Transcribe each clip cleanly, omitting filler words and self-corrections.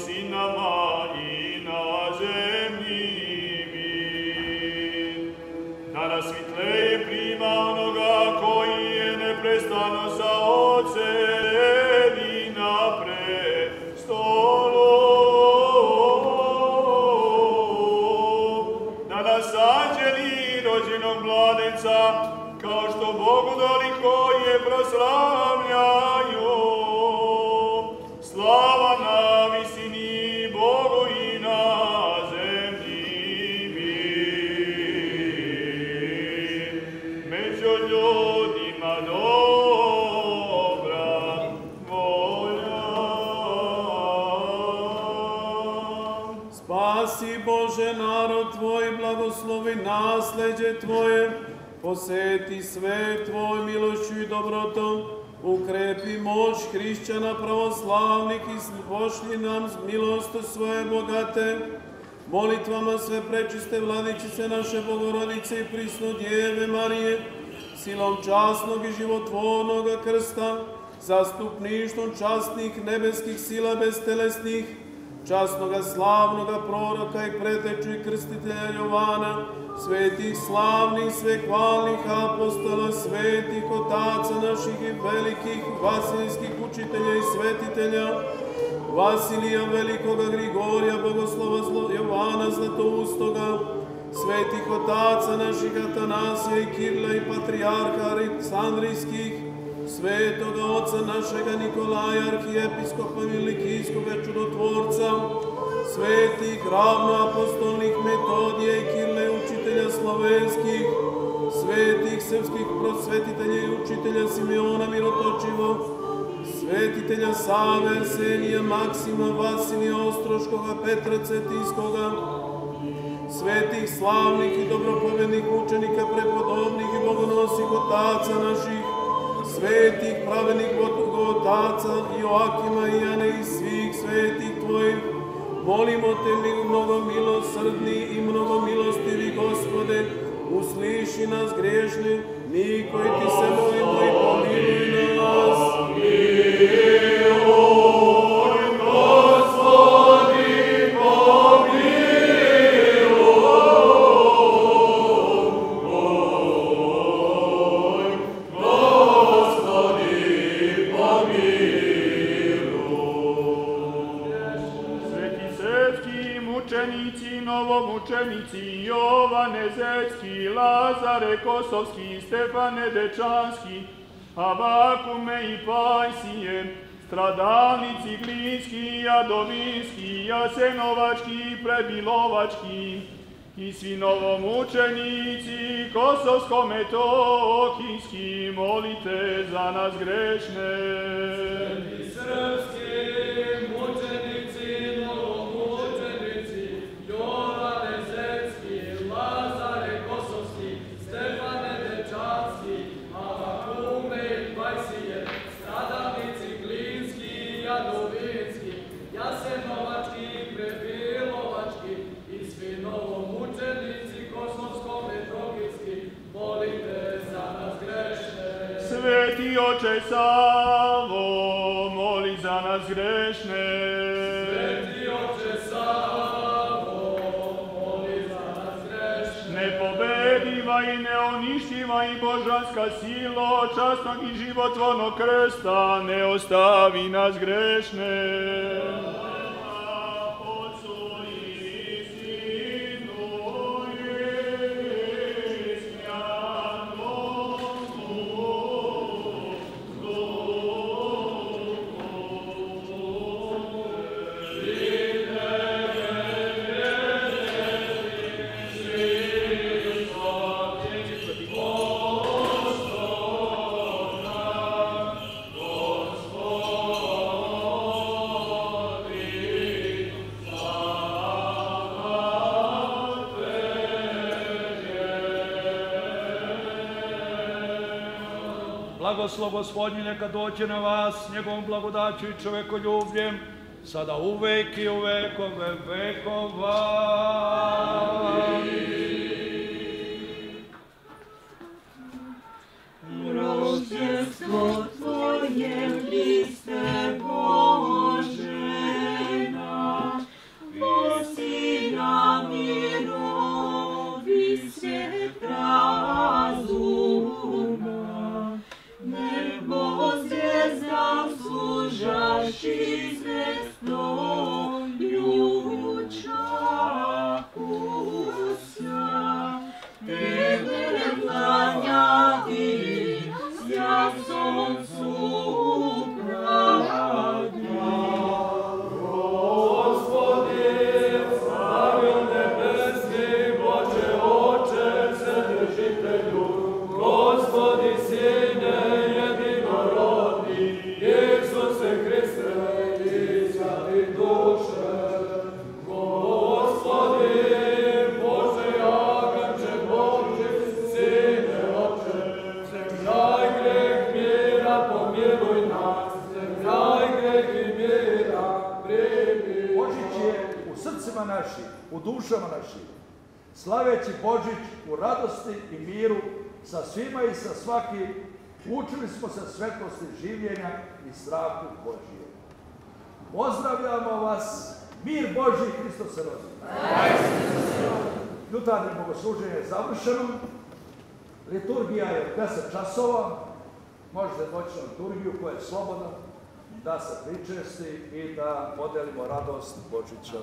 visinama i na zemlji mir. Da rasvitleje prima onoga koji je neprestano sa Otcem i na prestolu. Da nas anđeli rođenog mladenca, kao što Bogu dolikuje, proslavljaju. Slava na visini Bogu i na zemlji mir. Među ljudima dobra volja. Spasi Bože narod Tvoj, blagoslovi nasleđe Tvoje, poseti sve Tvoj milošću i dobrotom, ukrepi moć hrišćana pravoslavnih i pošli nam milost svoje bogate. Molitvama sve prečiste Vladičice naše Bogorodice i prisno Djeve Marije, silom časnog i životvornog krsta, zastupništvom časnih nebeskih sila bestelesnih, časnoga slavnoga proroka i preteču i krstitelja Jovana, svetih slavnih, svekvalnih apostola, svetih otaca naših i velikih vasilijskih učitelja i svetitelja, Vasilija Velikoga, Grigorija, Bogoslova Jovana Zlatoustoga, svetih otaca naših Atanasija i Kirila i patrijarha Aleksandrijskih, svetoga oca našega Nikolaja, arhijepiskopa Milikijskoga čudotvorca, svetih ravnoapostolnih Metodija i Kirila, učitelja slovenskih, svetih srpskih prosvetitelja i učitelja Simeona Mirotočivog, svetitelja Save, Arsenija, Maksima, Vasilija Ostroškoga, Petra Cetinskoga, svetih slavnih i dobropovednih učenika, prepodobnih i bogonosnih otaca naših, svetih pravednih otaca Joakima i Jane i svih svetih Tvojih, molimo Te, mnogo milosrdni i mnogo milostivi Gospode, usliši nas griješni, mi koji Ti se molimo i pomiluj nas. Mučenici Jovane Zecki, Lazare Kosovski, Stefane Dečanski, Avakume i Pajsije, stradalnici Glinski, Jadovinski, Jasenovački, Prebilovački i svi novomučenici Kosovsko-Metohijski, molite za nas grešne. Sveti srpski mučenici, novomučenici, Jovane Zecki, Lazare Kosovski, Stefane Dečanski, Avakume i Pajsije, stradalnici Glinski, Jadovinski, Jasenovački, Prebilovački i svi novomučenici Kosovsko-Metohijski, molite za nas grešne. Sveti oče Savo, moli za nas grešne. Sveti oče Savo, moli za nas grešne. Nepobediva i neuništiva i božanska silo časnog i životvornog krsta, ne ostavi nas grešne. Blagoslov Gospodnji neka dođe na vas, njegovom blagodaću i čovekoljubljem, sada uvek i u vekove vekova. Rođenstvo Tvoje, Hriste Bože naš. srcima našim, u dušama našim, slaveći Božić u radosti i miru sa svima i sa svakim, učili smo se svetlosti življenja i strahu Božije. Pozdravljamo vas, mir Božji, Hristos se rodi. Jutarnje bogosluženje je završeno, liturgija je 10 časova, možete doći na liturgiju koja je slobodna, da se pričesti i da podelimo radost Božića.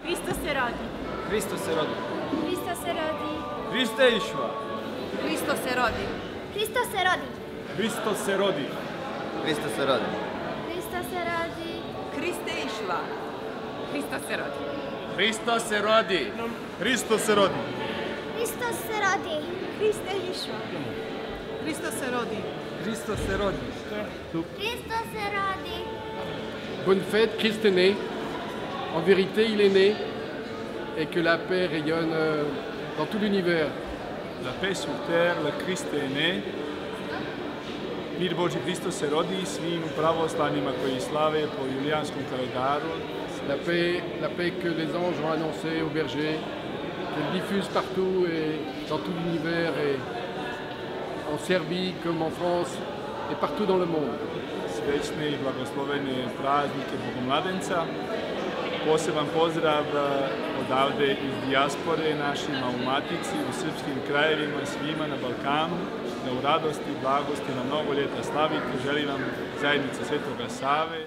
Hristos se rodi. Hristos se rodi. Hristos se rodi. Hriste išva. Hristos se rodi. Hristos se rodi. Hristos se rodi. Hristos se rodi. Hristos se rodi. Hriste išva. Hristos se rodi. Hristos se rodi. Hristos se rodi. Hristos se rodi. Hriste išva. Hristos se rodi. Hristos se rodi. Hristos se rodi. Bonne fête, Christ est né. En vérité, il est né et que la paix rayonne dans tout l'univers. La paix sur terre, le Christ est né. Mir Božji, Hristos se rodi svim pravoslavnima koji slave po julijanskom kalendaru. La paix que les anges ont annoncée aux bergers, qu'elle diffuse partout et dans tout l'univers et en Serbie comme en France et partout dans le monde. Srećne i blagoslovene praznike Bogomladenca. Poseban pozdrav odavde iz dijaspore našima u Matici, u srpskim krajevima, svima na Balkanu, da u radosti i blagosti na mnogo ljeta slavite. Želim vam zajednice Svetoga Save.